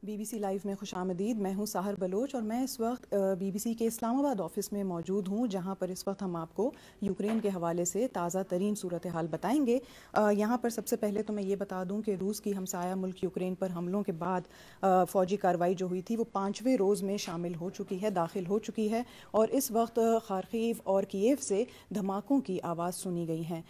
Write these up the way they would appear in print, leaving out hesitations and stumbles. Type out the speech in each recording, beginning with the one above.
BBC live میں خوش آمدید. میں ہوں ساحر بلوچ اور میں اس وقت BBC کے اسلام آباد آفس میں موجود ہوں, جہاں پر اس وقت ہم آپ کو یوکرین کے حوالے سے تازہ ترین صورتحال بتائیں گے. یہاں پر سب سے پہلے تو میں یہ بتا دوں کہ روس کی ہمسایہ ملک یوکرین پر حملوں کے بعد فوجی کارروائی جو ہوئی تھی وہ 5ویں روز میں شامل ہو چکی ہے, داخل ہو چکی ہے, اور اس وقت خارکیو اور کییو سے دھماکوں کی آواز سنی گئی ہیں.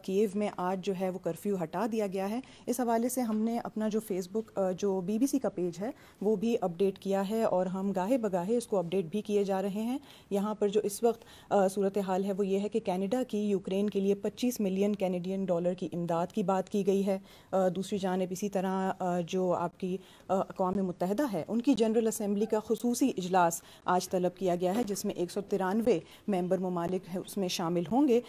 کییو میں آج جو ہے وہ کرفیو ہٹا دیا گیا ہے. اس حوالے سے ہم نے اپنا جو فیس بک جو BBC کا پیج ہے وہ بھی اپڈیٹ کیا ہے, اور ہم گاہے بگاہے اس کو اپڈیٹ بھی کیے جا رہے ہیں. یہاں پر جو اس وقت صورتحال ہے وہ یہ ہے کہ کینیڈا کی یوکرین کے لیے 25 ملین کینیڈین ڈالر کی امداد کی بات کی گئی ہے. دوسری جانب اسی طرح جو آپ کی اقوام متحدہ ہے ان کی جنرل اسمبلی کا خصوصی اجلاس آج طلب کیا گیا ہے, جس میں 193 ممبر ممالک ہیں اس میں شامل ہوں گے.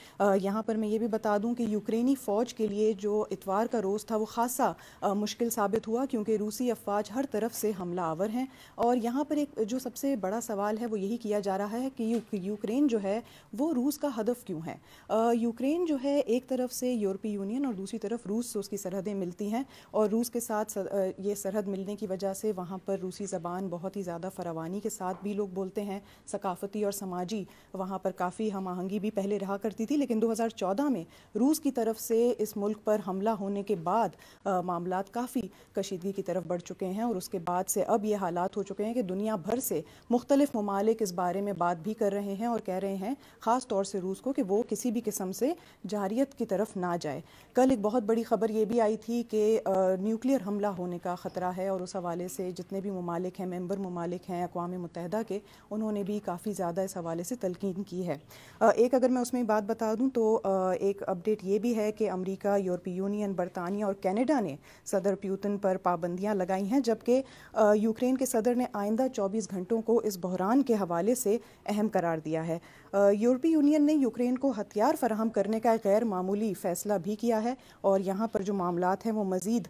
یہاں پر میں یہ بھی بتا دوں کہ یوکرینی فوج کے لیے جو اتوار کا روز تھا وہ خاصا مشکل ثابت ہوا, کیونکہ روسی افواج ہر طرف سے حملہ آور ہیں. اور یہاں پر ایک جو سب سے بڑا سوال ہے وہ یہی کیا جا رہا ہے کہ یوکرین جو ہے وہ روس کا ہدف کیوں ہے. یوکرین جو ہے ایک طرف سے یورپی یونین اور دوسری طرف روس سے اس کی سرحدیں ملتی ہیں, اور روس کے ساتھ یہ سرحد ملنے کی وجہ سے وہاں پر روسی زبان بہت ہی زیادہ فراوانی کے ساتھ بھی لوگ بولتے ہیں. ثقافتی اور سماجی وہاں پر کافی ہم آہنگی بھی پہلے رہا کرتی تھی, لیکن 2014 میں روس کی طرف سے اس ملک پر حملہ ہونے کے بعد معاملات کافی کشیدگی کی طرف بڑھ چکے ہیں, اور اس کے بعد سے اب یہ حالات ہو چکے ہیں کہ دنیا بھر سے مختلف ممالک اس بارے میں بات بھی کر رہے ہیں اور کہہ رہے ہیں خاص طور سے روس کو کہ وہ کسی بھی قسم سے جارحیت کی طرف نہ جائے. کل ایک بہت بڑی خبر یہ بھی آئی تھی کہ نیوکلیئر حملہ ہونے کا خطرہ ہے, اور اس حوالے سے جتنے بھی ممالک ہیں, ممبر ممالک ہیں اقوام متحدہ کے, انہوں نے بھی کافی زیادہ اس حوالے سے تلقین کی ہے. ایک اگر میں اس میں بات بتا دوں تو ایک اپڈیٹ یہ بھی ہے کہ امریکہ, یورپی یونین, برطانیہ اور کینیڈا نے صدر پیوٹن پر پابندیاں لگائی ہیں, جبکہ یوکرین کے صدر نے آئندہ 24 گھنٹوں کو اس بحران کے حوالے سے اہم قرار دیا ہے. یورپی یونین نے یوکرین کو ہتھیار فراہم کرنے کا ایک غیر معمولی فیصلہ بھی کیا ہے, اور یہاں پر جو معاملات ہیں وہ مزید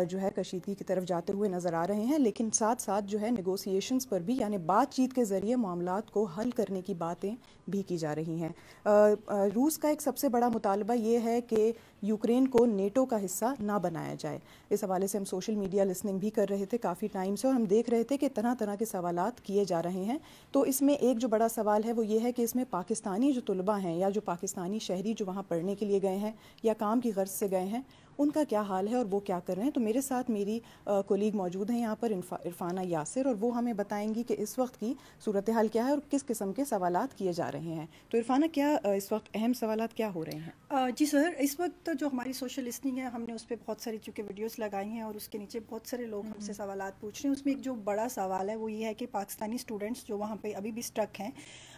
جو ہے کشیدگی کی طرف جاتے ہوئے نظر آ رہے ہیں, لیکن ساتھ ساتھ جو ہے نیگوسیشنز پر بھی, یعنی بات چیت کے ذریعے معاملات کو حل کرنے کی باتیں بھی کی جا رہی ہیں. روس کا ایک سب سے بڑا مطالبہ یہ ہے کہ یوکرین کو نیٹو کا حصہ نہ بنایا جائے. اس حوالے سے ہم سوشل میڈیا لسننگ بھی کر رہے تھے کافی ٹائم سے, اور ہم دیکھ رہے تھے کہ طرح طرح کے سوالات کیے جا رہے ہیں. تو اس میں ایک جو بڑا سوال ہے وہ یہ ہے کہ اس میں پاکستانی جو طلباء ہیں یا جو پاکستانی شہری جو وہاں پڑھنے کے لیے گئے ہیں یا کام کی غرض سے گئے ہیں, ان کا کیا حال ہے اور وہ کیا کر رہے ہیں. تو میرے ساتھ میری کولیگ موجود ہیں یہاں پر, عرفانہ یاسر, اور وہ ہمیں بتائیں گی کہ اس وقت کی صورتحال کیا ہے اور کس قسم کے سوالات کیے جا رہے ہیں. تو عرفانہ, کیا اس وقت اہم سوالات کیا ہو رہے ہیں؟ جی سر, اس وقت جو ہماری سوشل لسننگ ہے ہم نے اس پہ بہت ساری چونکہ ویڈیوز لگائی ہیں, اور اس کے نیچے بہت سارے لوگ ہم سے سوالات پوچھ رہے ہیں. اس میں ایک جو بڑا سوال ہے وہ یہ ہے کہ پاکستانی اسٹوڈنٹس جو وہاں پہ ابھی بھی اسٹک ہیں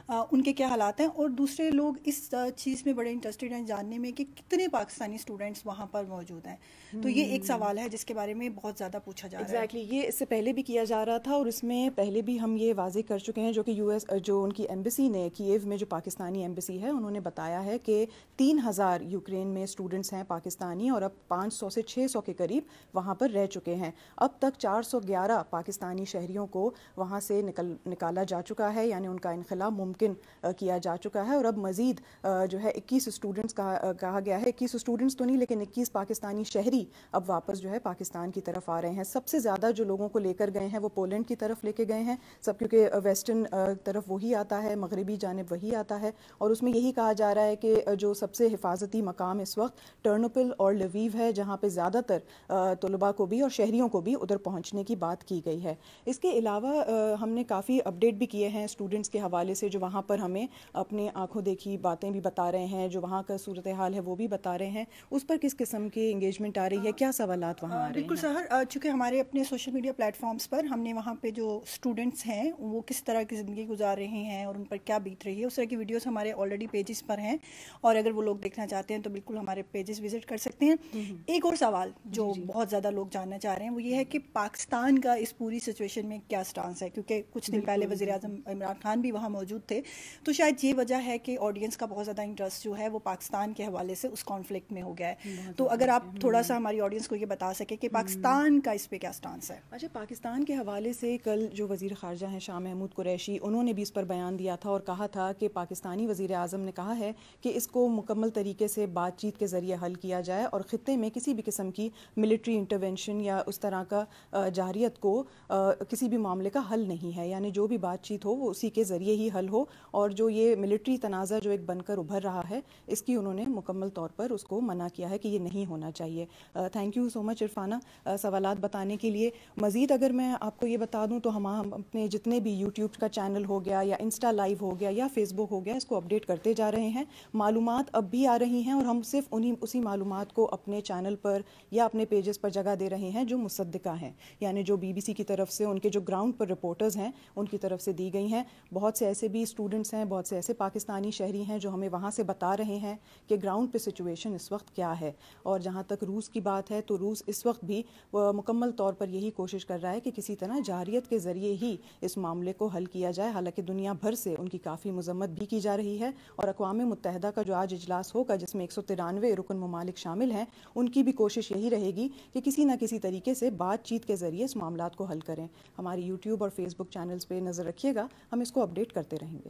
ان کے کیا حالات ہیں, اور دوسرے لوگ اس چیز میں بڑے انٹرسٹیڈ ہیں جاننے میں کہ کتنے پاکستانی اسٹوڈنٹس وہاں پر موجود ہیں. تو یہ ایک سوال ہے جس کے بارے میں بہت زیادہ پوچھا جا رہا ہے. ایگزیکٹلی, یہ اس سے پہلے بھی کیا جا رہا تھا, اور اس میں پہلے بھی ہم یہ واضح کر چکے ہیں جو کہ جو ان کی ایمبیسی نے کییو میں جو پاکستانی ایمبیسی ہے انہوں نے بتایا ہے کہ 3000 یوکرین میں اسٹوڈنٹس ہیں پاکستانی, اور اب 500 سے 600 کے قریب وہاں پر رہ چکے ہیں. اب تک 411 پاکستانی شہریوں کو وہاں سے نکالا جا چکا ہے, یعنی ان کا انخلا ممکن کیا جا چکا ہے, اور اب مزید جو ہے 21 اسٹوڈنٹس کہا گیا ہے, 21 اسٹوڈنٹس تو نہیں لیکن 21 پاکستانی شہری اب واپس جو ہے پاکستان کی طرف آ رہے ہیں. سب سے زیادہ جو لوگوں کو لے کر گئے ہیں وہ پولینڈ کی طرف لے کے گئے ہیں سب, کیونکہ ویسٹرن طرف وہی آتا ہے, مغربی جانب وہی آتا ہے, اور اس میں یہی کہا جا رہا ہے کہ جو سب سے حفاظتی مقام اس وقت ٹرنوپل اور لویو ہے, جہاں پہ زیادہ تر طلباء کو بھی اور شہریوں کو بھی ادھر پہنچنے کی بات کی گئی ہے. اس کے علاوہ ہم نے کافی اپڈیٹ بھی کیے ہیں اسٹوڈنٹس کے حوالے سے, جو وہاں پر ہمیں اپنے آنکھوں دیکھی باتیں بھی بتا رہے ہیں, جو وہاں کا صورتحال ہے وہ بھی بتا رہے ہیں. اس پر کس قسم کی انگیجمنٹ آ رہی ہے, کیا سوالات وہاں آ رہے ہیں؟ بالکل سر, چونکہ ہمارے اپنے سوشل میڈیا پلیٹ فارمز پر ہم نے وہاں پہ جو اسٹوڈنٹس ہیں وہ کس طرح کی زندگی گزار رہے ہیں اور ان پر کیا بیت رہی ہے, اس طرح کی ویڈیوز ہمارے آلریڈی پیجز پر ہیں, اور اگر وہ لوگ دیکھنا چاہتے ہیں تو بالکل ہمارے پیجز وزٹ کر سکتے ہیں. ایک اور سوال جو بہت زیادہ لوگ جاننا چاہ رہے ہیں وہ یہ ہے کہ پاکستان کا اس پوری سچویشن میں کیا سٹانس ہے, کیونکہ کچھ دن پہلے وزیر اعظم عمران خان بھی وہاں موجود تھے, تھے. تو شاید یہ وجہ ہے کہ آڈینس کا بہت زیادہ انٹرسٹ جو ہے وہ پاکستان کے حوالے سے اس کانفلکٹ میں ہو گیا ہے. تو اگر آپ تھوڑا سا ہماری آڈینس کو یہ بتا سکیں کہ پاکستان کا اس پہ کیا سٹانس ہے. اچھا، پاکستان کے حوالے سے کل جو وزیر خارجہ ہیں شاہ محمود قریشی، انہوں نے بھی اس پر بیان دیا تھا اور کہا تھا کہ پاکستانی وزیر اعظم نے کہا ہے کہ اس کو مکمل طریقے سے بات چیت کے ذریعے حل کیا جائے اور خطے میں کسی بھی قسم کی ملٹری انٹرونشن یا اس طرح کا جارحیت کو کسی بھی معاملے کا حل نہیں ہے. یعنی جو بھی بات چیت ہو وہ اسی کے ذریعے ہی حل ہو، اور جو یہ ملٹری تنازع جو ایک بن کر ابھر رہا ہے اس کی انہوں نے مکمل طور پر اس کو منع کیا ہے کہ یہ نہیں ہونا چاہیے. تھینک یو سو مچ عرفانہ سوالات بتانے کے لیے. مزید اگر میں آپ کو یہ بتا دوں تو ہم اپنے جتنے بھی یوٹیوب کا چینل ہو گیا یا انسٹا لائیو ہو گیا یا فیس بک ہو گیا، اس کو اپڈیٹ کرتے جا رہے ہیں. معلومات اب بھی آ رہی ہیں اور ہم صرف اسی معلومات کو اپنے چینل پر یا اپنے پیجز پر جگہ دے رہے ہیں جو مصدقہ ہیں، یعنی جو بی بی سی کی طرف سے ان کے جو گراؤنڈ پر رپورٹرز ہیں ان کی طرف سے دی گئی ہیں. بہت سے ایسے بھی اسٹوڈنٹس ہیں، بہت سے ایسے پاکستانی شہری ہیں جو ہمیں وہاں سے بتا رہے ہیں کہ گراؤنڈ پہ سچویشن اس وقت کیا ہے. اور جہاں تک روس کی بات ہے تو روس اس وقت بھی مکمل طور پر یہی کوشش کر رہا ہے کہ کسی طرح جارحیت کے ذریعے ہی اس معاملے کو حل کیا جائے. حالانکہ دنیا بھر سے ان کی کافی مذمت بھی کی جا رہی ہے، اور اقوام متحدہ کا جو آج اجلاس ہوگا جس میں 193 رکن ممالک شامل ہیں، ان کی بھی کوشش یہی رہے گی کہ کسی نہ کسی طریقے سے بات چیت کے ذریعے اس معاملات کو حل کریں. ہماری یوٹیوب اور فیس بک چینلز پہ نظر رکھیے گا، ہم اس کو اپڈیٹ کرتے رہیں گے.